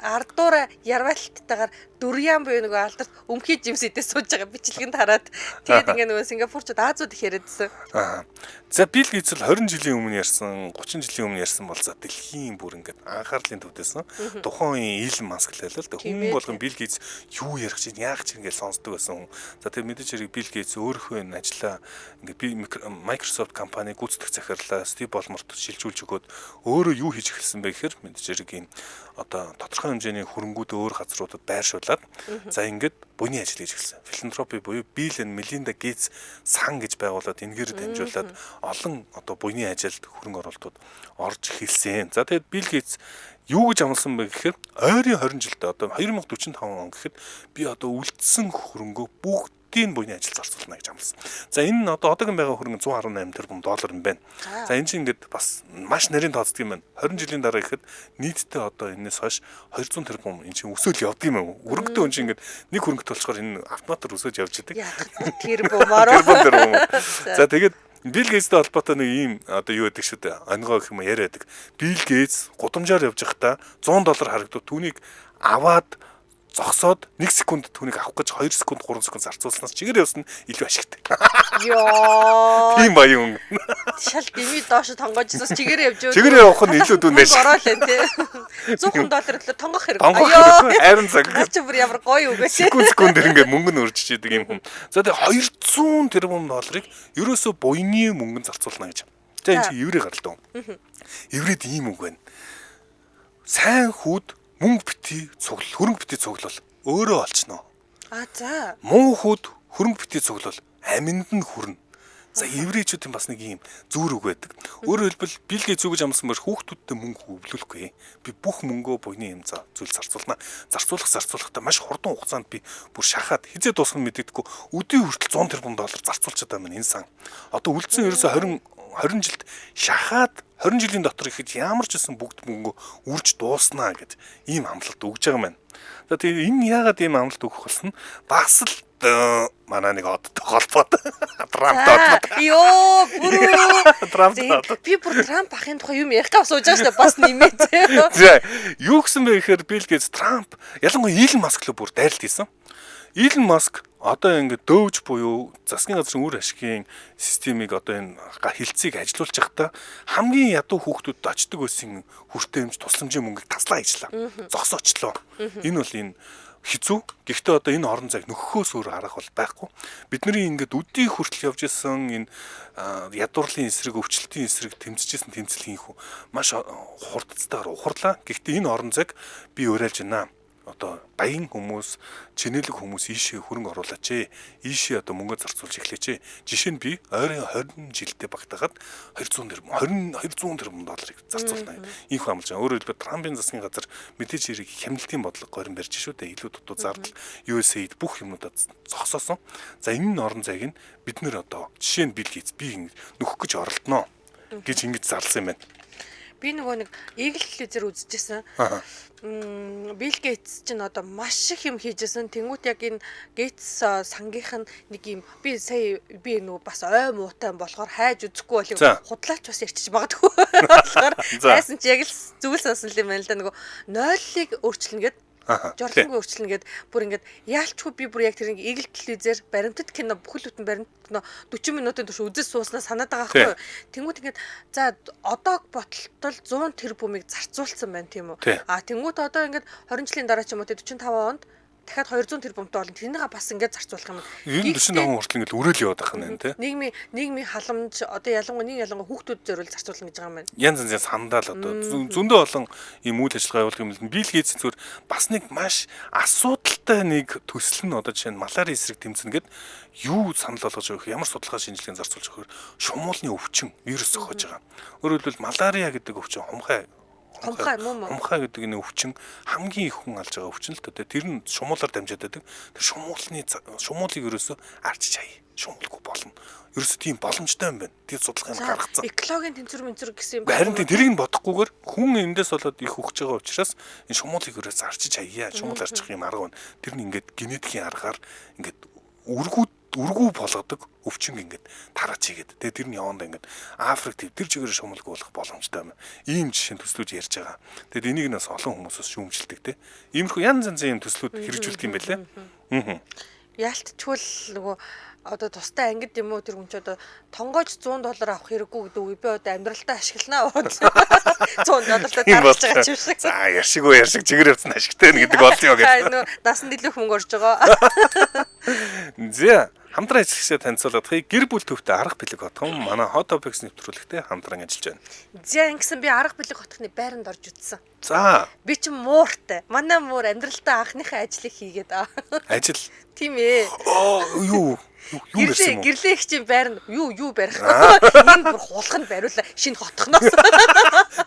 ардуура ярвалтайгаар дүрьян буюу нөгөө алдарт өмхий жимсэдээ сууж байгаа бичлэгэнд хараад тэгээд ингээ нөгөө сингапурчууд Азууд их яриадсэн. Аа. За Билл Гейтс л 20 жилийн өмнө ярьсан, 30 жилийн өмнө ярьсан бол за дэлхийн бүр ингээд анхаарлын төвдөөсөн. Тухайн үеийн Илон Маск л байлаа л да. Хүн болгон Билл Гейтс юу ярих чинь яах чинь ингээд сонсдог байсан хүн. За тэгээд мэдээж хэрэг Билл Гейтс өөрийнхөө энэ ажлаа ингээд Microsoft компани гүйцэтгэх захирлаа Стив Болморт шилжүүлж өгөөд өөрөө юу хийж эхэлсэн бэ гэхээр мэдээж хэрэг ийм одоо тодорхой хэмжээний хөрөнгүүд өөр газруудад байршуулад за ингээд буйны ажил хийж эхэлсэн. Филантропи буюу Билл and Melinda Gates сан гэж байгуулад энэгээр дамжуулаад олон одоо буйны ажилд хөрөнгө оруулалтууд орж эхэлсэн. За тэгээд Билл Гейтс юу гэж амласан бэ гэхээр ойрын 20 жилдээ одоо 2045 он гэхэд би одоо үлдсэн хөрөнгөө бүгдийн буйны ажил зарцуулна гэж амласан. За энэ нь одоо одоогийн байгаа хөрөнгө 118 тэрбум доллар юм байна. За энэ чинь ингээд бас маш нарийн тооцдог юм байна. 20 жилийн дараа гэхэд нийтдээ одоо энэс хойш 200 тэрбум энэ чинь өсөөл явдаг юм байна. Өргөдөө хүн чинь ингээд нэг хөрөнгөт болчоор энэ автоматар өсөж явж идэг. Тэрбумаар. За тэгээд Билл Гейтстэй холбоотой нэг ийм одоо юу гэдэг шүү дээ. Онгой гэх юм яриадаг. Билл Гейтс гудамжаар явж байхдаа $100 харагдав. Түүнийг аваад зогсоод 1 секунд түүнийг авах гэж 2 секунд 3 секунд зарцуулснаас чигээр явсан нь илүү ашигтай. Йоо. Тийм баян. Шал дими доош тонгоожсоос чигээр явж. Чигээр явах нь илүү дүнэш. Ороолаа тий. $100 төлөө тонгох хэрэг. Айрын цаг. Чи бүр ямар гоё үг вэ? Секунд дээр ингээд мөнгө нь урьдчиж идэг юм хүн. За тэгээ 200 тэрбум долларыг ерөөсөө буйны мөнгөнд зарцуулна гэж. За энэ чи еврей гаралтай хүн. Еврейд ийм үг байна. Сайн хүүд мөнгө бити цуглал, хөрөнгө бити цуглал өөрөө олчихно. За. Муу хүүд хөрөнгө бити цуглал аминд нь хүрнэ. За еврейчүүдийн бас нэг юм зүүр үг байдаг. Өөрөөр хэлбэл Билл Гейтс юу гэж амласан бэр хүүхдүүдтэй мөнгө өвлүүлэхгүй. Би бүх мөнгөө буйны юм зүйл зарцуулна. Зарцуулахдаа маш хурдан хугацаанд би бүр шахаад хизээ дуусгах мэддэггүй. Өдний хүртэл 100 тэрбум доллар зарцуулж байгаа юм энэ сан. Одоо үлдсэн ерөөсө 20 жилд шахаад 20 жилийн дотор ихэд ямар ч гэсэн бүгд мөнгө үрж дууснаа гэж ийм амлалт өгж байгаа юм байна. За тэгээ энэ яагаад ийм амлалт өгөх болсон? Бас л манай нэг одтой холбоотой Трамп. Йоо, бүрөө. Трамп. Би бүр Трамп ахын тухай юм ярих гэж сууж байгаа шүү дээ. Бас нэмээд. За юу гэсэн бэ гэхээр Билл Гейтс Трамп ялангуяа Илон Маск л бүр дайралт хийсэн. Илон Маск одоо ингээд дөөж буюу засгийн газрын үр ашигын системийг одоо энэ хилцгийг ажилуулж байхдаа хамгийн ядуу хүүхдүүдэд очдөг байсан хүртээмж тусламжийн мөнгөийг таслаа хийжлээ. Зогсоочлоо. Энэ бол энэ хизүү. Гэхдээ одоо энэ орон зайг нөхөхөөс өөр арга бол байхгүй. Бидний ингээд үдий хүртэл явж исэн энэ ядуурлын эсрэг, өвчлөлтийн эсрэг тэмцэжсэн тэмцэл хийх маш хурдцтайгаар ухарлаа. Гэхдээ энэ орон зайг би уриалж байна. Одоо баян хүмүүс, чинэлэг хүмүүс ийшээ хөрөнгө оруулаач ээ. Ийшээ одоо мөнгө зарцуулж эхлэеч ээ. Жишээ нь би ойрын 20 жилдээ багтаагаад 200 тэрбум долларыг зарцуулна. Ийм хамлж байгаа. Өөрөөр хэлбэл Трампын засгийн газар мэдээж хэрэг хямралтын бодлого горин барьж шүү дээ. Илүү дутуу зардал USAID бүх юмудад зогсоосон. За энэ орон зайг нь бид нэр одоо жишээ нь Билл Гейтс би нөхөх гэж оролдоно гэж ингэж зарласан юм байна. Би нөгөө нэг Eagle телевизээр үзчихсэн. Билл Гейтс ч н одоо маш их юм хийжсэн. Тэнгүүт яг энэ Гейтс сангийнх нь нэг юм би сая би нөгөө бас ой муутай болохоор хайж үзэхгүй болов худлаач бас ярьчих магадгүй. Тэгэхээр хайсан чи яг л зүйл сонсон юм байна л да. Нөгөө нойллыг өөрчилнө гэд жорлонгүй өөрчлөнө гэд бүр ингээд яалчгүй би бүр яг тэр нэг Eagle телевизээр баримтат кино бүхэл бүтэн баримтат кино 40 минутын турш үзэж сууснаа санаад байгаа байхгүй. Тэнгүүд ингээд за одоо боталтол 100 тэрбумыг зарцуулсан байна тийм үү. Тэнгүүд одоо ингээд 20 жилийн дараа ч юм уу 45 онд дахиад 200 тэрбумтай болно. Тэрнийг бас ингээд зарцуулах юм. Энэ 45 хүртэл ингээд үрэл яваад байх нь тийм. Нийгмийн халамж одоо ялангуяа хүүхдүүд зориул зарцуулна гэж байгаа юм байна. Янз янзын сандаал одоо зөндөө олон ийм үйл ажиллагаа явуулах юм л Билл Гейтс зүгээр бас нэг маш асуудалтай нэг төсөл нь одоо жишээ нь малари эсрэг тэмцэнэ гэд юу санал болгож өгөх ямар судалгаа шинжилгээнд зарцуулж өгөхөөр шумуулны өвчин вирус зохиож байгаа. Өөрөөр хэлбэл малария гэдэг өвчин хумхай Хумхай мөн мөн. Хумхай гэдэг энэ өвчин хамгийн их хүн алж байгаа өвчин л тоо. Тэр нь шумуулаар дамжаад байдаг. Тэр шумуулыг ерөөсөө арч чая. Шумуулгүй болно. Ерөөсөө тийм боломжтой юм байна. Тэр судалгаанд гаргацсан. Экологийн тэнцвэр гэсэн юм Харин тэрийг нь бодохгүйгээр хүн эндээс болоод их өгч байгаа учраас энэ шумуулыг ерөөсөө арчиж хаяа. Шумуул арчих юм арга байна. Тэр нь ингээд генетикийн аргаар ингээд үргүү болгодог өвчин ингээд тараач хийгээд. Тэгээ тэр нь явандаа ингээд Африк тэр чигээр шумуулгүй болох боломжтой юм. Ийм жишээ төслүүд ярьж байгаа. Тэгэд энийг нас олон хүмүүсээс шүүмжилдэг те. Иймэрхүү янз янзын төслүүд хэрэгжүүлдэг юм байлээ. Яалтчгүй нөгөө одоо тустай ангид юм уу тэр хүн ч одоо тонгоож $100 авах хэрэггүй гэдэг үг би одоо амьдралтаа ашигланаа $100 дарж байгаа ч юм шиг. За яршиг чигээр явсан ашигтай байна гэдэг болё гэж. Насан дэлгэх мөнгө орж байгаа. За хамтран ажиллагчаа танилцуулахыг гэр бүл төвтэй арга бэлэг хотхон манай Hot Topics нэвтрүүлэгтэй хамтран ажиллаж байна. За ингэсэн би арга бэлэг хотхны байранд орж үзсэн. За би ч мууртай. Манай муур амьдралтаа анхныхаа ажлыг хийгээд ажил. Тийм ээ. Юу гэсэн юм? Гэрлээ их чинь байранд юу барих. Энэ бүр хулханд бариулаа шинэ хотхноос.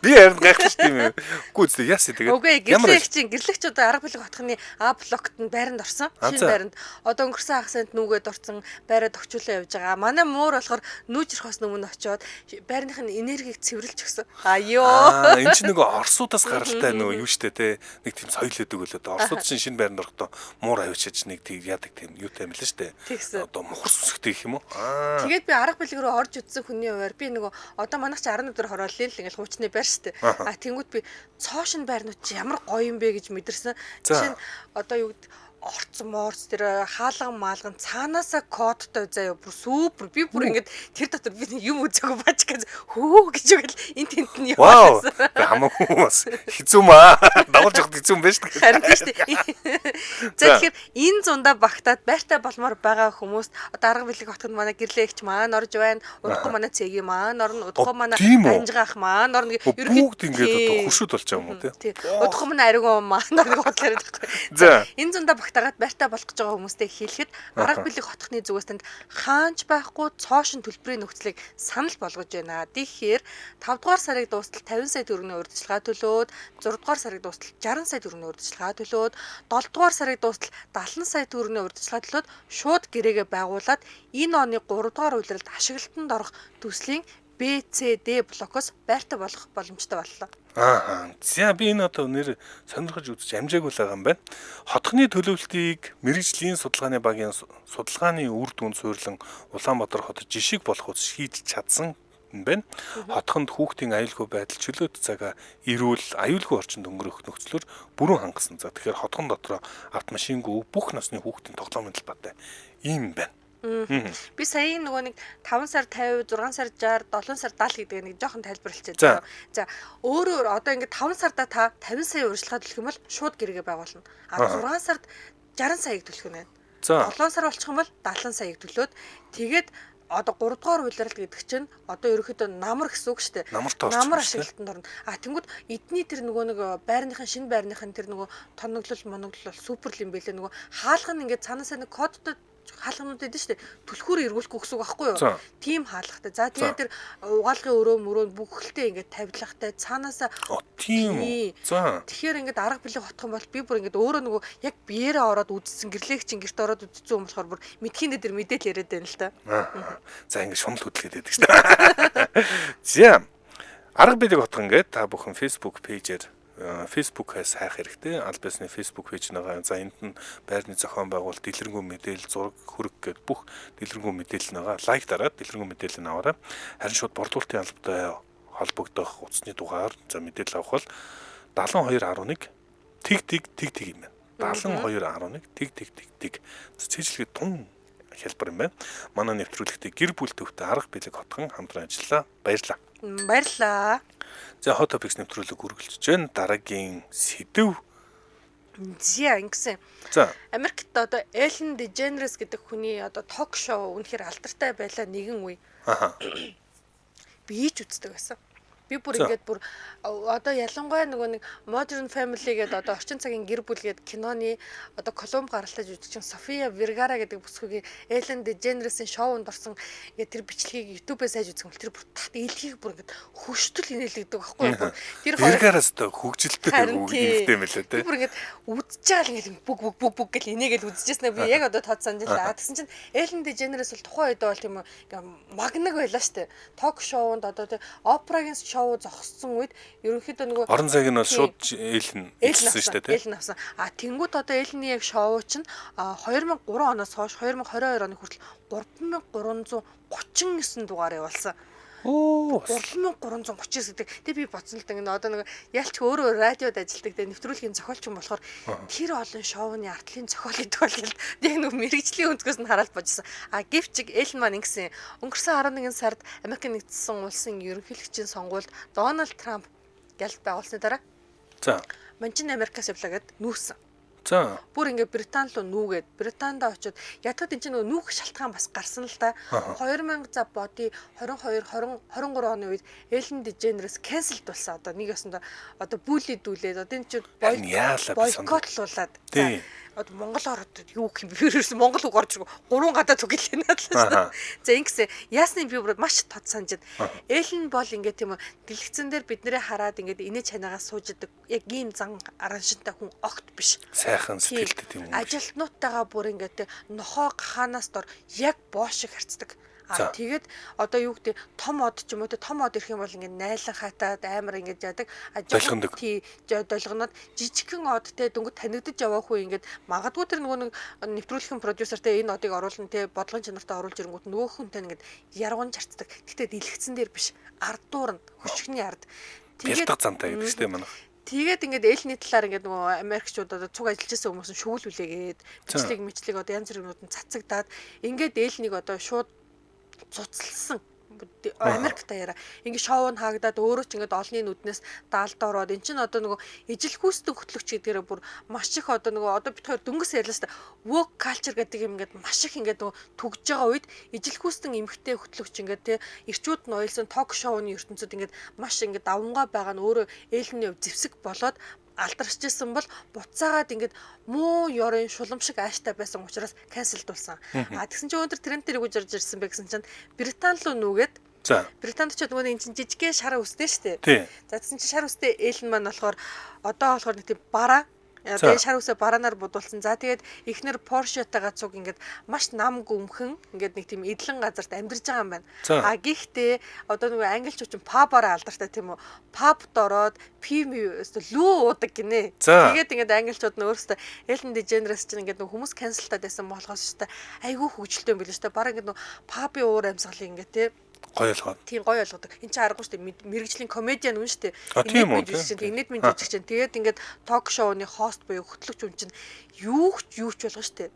Би харин гайхаж тийм ээ. Үгүй зү яасаа тэгээд. Үгүй гэрлээ их чинь гэрлэгч одоо арга бэлэг хотхны А блокт нь байранд орсон. Шинэ байранд. Одоо өнгөрсөн хагасанд нүгэд орсон байраад өгчүүлээ явж байгаа. Манай муур болохоор нүүж ирэх хос өмнө очиод байрных нь энергийг цэвэрлж өгсөн. Аяа. Энэ чинь нөгөө Оросуудаас гаралтай нөгөө юу штэ те. Нэг тийм соёл өгдөг болоод Оросууд чинь шинэ байранд орохдоо муур авчиж нэг тийм яадаг тийм юутай юм л штэ. Одоо мухар сүсгтэй гэх юм уу? Тэгээд би арга бэлэг рүү орж үзсэн хүний хувьар би нөгөө одоо манайх чи 10 өдөр хорооллоо л ингээл хуучны байр штэ. Тэнгүүд би цоошин байрнууд чи ямар гоё юм бэ гэж мэдэрсэн. Жишээ нь одоо юу гэдэг орц морц тэр хаалган маалган цаанаасаа кодтой заяа бүр супер би бүр ингээд тэр дотор би юм үзээгүй бач гэж хөө гэж үгэл энэ тент нь яваа. Хамаагүй бас хэцүү маа. Дагуулж явах хэцүү юм байна шүү дээ. Харин тийм шүү дээ. За тэгэхээр энэ зундаа багтаад байртай болмоор байгаа хүмүүст одоо арга бэлэг хотход манай гэрлээгч маань орж байна. Удахгүй манай цэгийн маань орно. Удахгүй манай анжгаах маань орно. Бүгд ингээд одоо хуршууд болж байгаа юм уу те. Удахгүй манай ариун маань орно бодлоо байхгүй. За энэ зундаа тагаад байртай болох гэж байгаа хүмүүстэй хэлэхэд арга бэлэг хотхны зүгээс танд хаанч байхгүй цоошин төлбөрийн нөхцөлийг санал болгож байна. Тэгэхээр 5 дугаар сарыг дуустал 50 сая төгрөгийн урьдчилгаа төлөөд 6 дугаар сарыг дуустал 60 сая төгрөгийн урьдчилгаа төлөөд 7 дугаар сарыг дуустал 70 сая төгрөгийн урьдчилгаа төлөөд шууд гэрээгээ байгуулад энэ оны 3 дугаар улиралд ашиглалтанд орох төслийн BCD блокоос байртай болох боломжтой боллоо. За би энэ одоо нэр сонирхож үзэж амжаагүй л байгаа юм байна. Хотхны төлөвлөлтийг мэрэгжлийн судалгааны багийн судалгааны үр дүнд суйрлан Улаанбаатар хотод жишг болох ус шийдэж чадсан юм байна. Хотхонд хүүхдийн аюулгүй байдал чөлөөт цагаа эрүүл аюулгүй орчинд өнгөрөх нөхцлөөр бүрэн хангасан. За тэгэхээр хотхон дотроо автомашингүй бүх насны хүүхдийн тоглоомын талбайтай ийм байна. Би сая нөгөө нэг 5 сар 50, 6 сар 60, 7 сар 70 гэдэг нэг жоохон тайлбарлалцсан. За өөрөөр одоо ингээд 5 сарда та 50 сая урьдчилгаа төлөх юм бол шууд гэрээгээ байгуулна. 6 сард 60 саяг төлөх нь байна. 7 сар болчих юм бол 70 саяг төлөөд тэгээд одоо 3 дугаар улирал гэдэг чинь одоо ерөөхдөө намар гэсэн үг шүү дээ. Намар ашиглалтанд орно. Тэнгүүд эдний тэр нөгөө нэг байрныхын шинэ байрныхын тэр нөгөө тоноглол супер юм байлээ. Нөгөө хаалга нь ингээд цаанаасаа нэг кодтой хаалганууд байдаг шүү дээ. Түлхүүр эргүүлэхгүй гэсэн үг байхгүй юу? Тим хаалгатай. За тэгээд тэр угаалгын өрөө бүхэлдээ ингээд тавилахтай цаанаасаа тийм. За. Тэгэхээр ингээд арга бэлэг хотхон бол би бүр ингээд өөрөө нөгөө яг биеэрээ ороод үзсэн гэрлээгч гэрт ороод үзсэн юм болохоор бүр мэдхийндээ тэр мэдээлэл яриад байна л та. За ингээд шунал хөдлөгээд байдаг шүү дээ. За. Арга бэлэг хотхон гэдэг та бүхэн Facebook пэйжээр Facebook-аас хайх хэрэгтэй. Аль биесний Facebook пэйж нэгээ. За энд нь байрны зохион байгуулалт, дэлгэрэнгүй мэдээлэл, зураг, хөрөг гэд бүх дэлгэрэнгүй мэдээлэл нэгээ. Лайк дараад дэлгэрэнгүй мэдээлэл аваарай. Харин шууд борлуулалтын албатай холбогдох утасны дугаар за мэдээлэл авах бол 7211 тэг юм байна. 7211 тэг. Цэжлэгээ тун хэлбэр юм байна. Манай нэвтрүүлэгтээ гэр бүл төвтэй арга бэлэг хотхон хамтран ажиллаа. Баярлалаа. За Hot Topics нэвтрүүлэг үргэлжлэж байна. Дараагийн сэдв. За ингэсэн. За Америкт одоо Ellen DeGeneres гэдэг хүний одоо ток шоу үнэхээр алдартай байлаа нэгэн үе. Би ч үздэг байсан. Би бүр За. ингээд бүр одоо ялангуяа нөгөө нэг Modern Family гэдэг одоо орчин цагийн гэр бүл гэдэг киноны одоо Колумб гаралтай жүжигчин София Вергара гэдэг бүсгүйгийн Эллен Деженересийн шоунд орсон ингээд тэр бичлэгийг YouTube-ээс хайж үзэх юм бол тэр бүр тат илхийг бүр ингээд хөштөл инээлгдэг байхгүй юу? Тэр Вэргараас та хөгжилтэй үнэтэй мэлээ би те. бүр ингээд үдчихэж байгаа л ингээд бүг гэл инээгээл үдчихсэн би яг одоо тод санаж л. Тэгсэн чинь Эллен Деженерес бол тухайн үед бол тийм үү ингээд магнаг байлаа штэ. Ток шоунд одоо тийм опeraгийн шоу зогссон үед ерөнхийдөө нөгөө Орон цаг нь бол шууд Эллен хэлсэн шүү дээ те. Эллен авсан. Тэнгууд одоо Эллений яг шоу чинь 2003 оноос хойш 2022 оны хүртэл 3339 дугаар явуулсан. Оо 3339 гэдэг. Тэг би бодсон л да ингээд одоо нэг ялч өөрөө радиод ажилладаг те нэвтрүүлгийн зохиолч юм болохоор тэр олон шоуны артлын зохиол гэдэг бол яг нэг мэрэгжлийн өнцгөөс нь хараад божсон. Гэвч Эллен маань ингэсэн. Өнгөрсөн 11 сард Америк нэгдсэн улсын ерөнхийлөгчийн сонгуульд Дональд Трамп гялт байгуулсны дараа за. Манчин Америкаас явлаа гэд нүүсэн. За. Бүр ингээ Британь руу нүүгээд Британдаа очиод ятгад энэ чинь нүүх шалтгаан бас гарсан л да. 2000 за боди 22 20 23 оны үед Эллен Деженерес cancelled болсон. Одоо нэг ясанда одоо бүлэдүүлээд одоо энэ чинь бойкотлуулаад. За одоо Монгол ороод юу гэх юм бэ? Ерөөс Монгол үг орж 3 гадаа түгэлээ надлаа. За ингэсэн яасны би бүр маш тод санджид. Эллен бол ингээ тийм үү дэлгэцэн дээр биднэрээ хараад ингээ инээ чанаагаас сууждаг. Яг ийм зан араншинтай хүн огт биш. Сайхан сэтгэлтэй тийм үү. Ажилтнуудтайгаа бүр ингээ нохоо гахаанаас дор яг боош шиг харцдаг. Тэгээд одоо юу гэдэг том од ч юм уу те том од ирэх юм бол ингээд найлан хатаад амар ингээд яадаг Долгонодог. Долгоноод жижигхэн од те дөнгөж танигдаж явах үе ингээд магадгүй тэр нөгөө нэг нэвтрүүлгийн продюсертэй энэ одыг оруулна те бодлогын чанартай оруулж ирэнгүүт нөгөө хүнтэй ингээд яргуун зарцдаг. Гэхдээ дэлгэцэн дээр биш ард дуур нь хөшгөний ард. Бэлтэг зантай гэдэг чинь манайх. Тэгээд ингээд Эллений талаар ингээд нөгөө Америкчууд одоо цуг ажиллаж байсан хүмүүс нь шүүгүүлүүлээгээд бичлэг одоо янз бүрийн нүд нь цацагдаад ингээд Элленийг одоо шууд цуцлсан Америк даяараа ингэ шоу нь хаагдаад өөрөө ч ингээд олонний нүднээс даалдаа ороод эн чинь одоо нөгөө ижил хүүстэн хөтлөгч гэдгээрээ бүр маш их одоо нөгөө одоо бид хоёр дөнгөс ярьлаа шүү дээ woke culture гэдэг юм ингээд маш их ингээд нөгөө түгж байгаа үед ижил хүүстэн эмэгтэй хөтлөгч ингээд те ирчүүд нь уйлсан ток шоуны ертөнцид ингээд маш ингээд давмгаа байгаа нь өөрөө Эллений зэвсэг болоод алдаршижсэн бол буцаагаад ингээд муу ёрын шулам шиг ааштай байсан учраас канселдулсан. Тэгсэн чинь өндөр тренд дээр үгж орж ирсэн бэ гэсэн чинь Британь руу нүгээд за. Британд ч нөгөө энэ чинь жижигхэн шар үстэй шүү дээ. Тий. За тэгсэн чинь шар үстэй Эллен маань болохоор одоо болохоор нэг тийм бараа тэгээд шар үсээ бараанаар будуулсан. За тэгээд эхнэр Porsche-тайгаа цуг ингээд маш нам гүмхэн ингээд нэг тийм эдлэн газарт амьдарч байгаа юм байна. Гэхдээ одоо нөгөө англичууд чинь pub-аараа алдартай тийм үү? Pub-д ороод лүү уудаг гинэ. Тэгээд ингээд англичууд нь өөрөөсөө Эллен Деженерес чинь ингээд нөгөө хүмүүс cancelтаад байсан болохоос шүү дээ. Айгүй хөвгөлтэй юм билээ шүү дээ. Бараг ингээд нөгөө pub-ийн уур амьсгалыг ингээд тийм гоё ойлгоод. Тийм гоё ойлгодог. Энд чинь аргагүй шүү дээ. Мэргэжлийн комедиан үн шүү дээ. Тийм үү. Инээд минь жижиг чинь. Тэгээд ингээд ток шоуны хост буюу хөтлөгч үн чинь юу ч болгоно шүү дээ.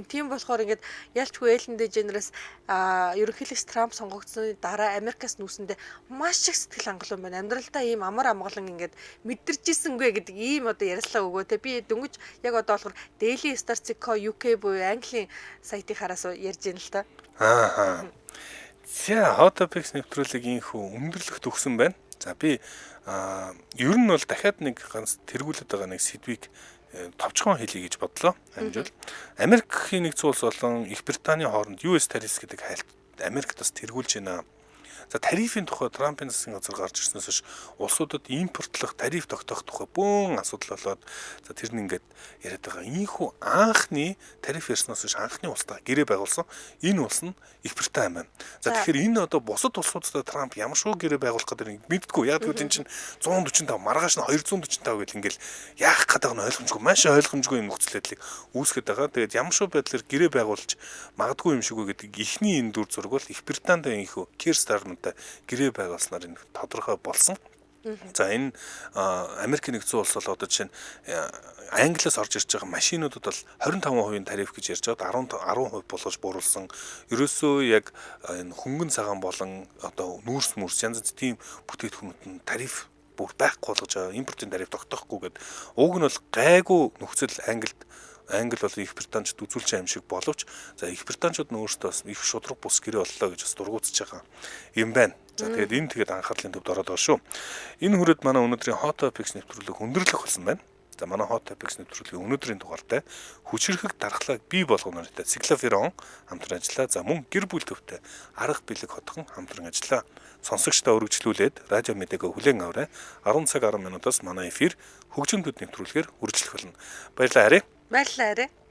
Тийм болохоор ингээд ялчгүй Эллен Деженерес ерөнхийлөгч Трамп сонгогдсны дараа Америкаас нүүсэндээ маш их сэтгэл хангалуун байна. Амьдралдаа ийм амар амгалан ингээд мэдэрчээсэнгүй гэдэг ийм одоо ярьслаа өгөө те. Би дөнгөж яг одоо болохоор Daily Star UK буюу Английн сайтыг хараас ярьж байна л та. За Hot Topics нэвтрүүлэг инхүү өндөрлөгт өгсөн байна. За би ер нь бол дахиад нэг ганц тэргүүлээд байгаа нэг сэдвийг товчхон хэлье гэж бодлоо. Амжуул. Америкийн нэгдсэн улс болон Их Британий хооронд US tariffs гэдэг хайлт Америкт бас тэргүүлж байна. За тарифын тухай Трампын засгийн газар гарч ирснээс хойш улсуудад импортлох тариф тогтоох тухай бөөн асуудал болоод за тэр нь ингээд яриад байгаа. Ийхүү анхны тариф ярьснаас хойш анхны улстай гэрээ байгуулсан энэ улс нь Их Британи байна. За тэгэхээр энэ одоо бусад улсуудтай Трамп ямар шүү гэрээ байгуулах гэдэг нь мэддэггүй. Яг тэгвэл энэ чинь 145 маргааш нь 245 гэл ингээл яах гэдэг нь ойлгомжгүй маш ойлгомжгүй юм нөхцөлөдлийг үүсгэж байгаа. Тэгээд ямар шүү байдлаар гэрээ байгуулж магадгүй юм шиг үү гэдэг ихний энэ дүр зураг бол Их Британд ийхүү Keir Starmer гэрээ байгуулснаар энэ тодорхой болсон. За энэ Америкийн нэгдсэн улс бол одоо жишээ нь Англиас орж ирж байгаа машинуудад бол 25% тариф гэж ярьж байгаа 10% болгож бууруулсан. Ерөөсөө яг энэ хөнгөн цагаан болон одоо нүүрс янз янз тийм бүтээгдэхүүнүүд нь тариф бүр байхгүй болгож байгаа. Импортын тариф тогтоохгүй гэдэг. Уг нь бол гайгүй нөхцөл Англи бол Их Британчууд үзүүлж байгаа юм шиг боловч за Их Британчууд нь өөрсдөө их шудраг бус гэрээ боллоо гэж бас дургуутж байгаа юм байна. За тэгээд энэ тэгээд анхаарлын төвд ороод байгаа шүү. Энэ хүрээд манай өнөөдрийн Hot Topics нэвтрүүлэг өндөрлөх болсон байна. За манай Hot Topics нэвтрүүлгийн өнөөдрийн дугаартай хүчирхэг дархлааг бий болгоноортой Циклоферон хамтран ажиллаа. За мөн гэр бүл төвтэй арга билег хотхон хамтран ажиллаа. Сонсогчдоо өргөжлүүлээд радио мэдээгөө хүлээн аваарай. 10 цаг 10 минутаас манай эфир хөгжим төд нэвтрүүлгээр үргэлжлэх болно. Баярлалаа. Баярлалаа.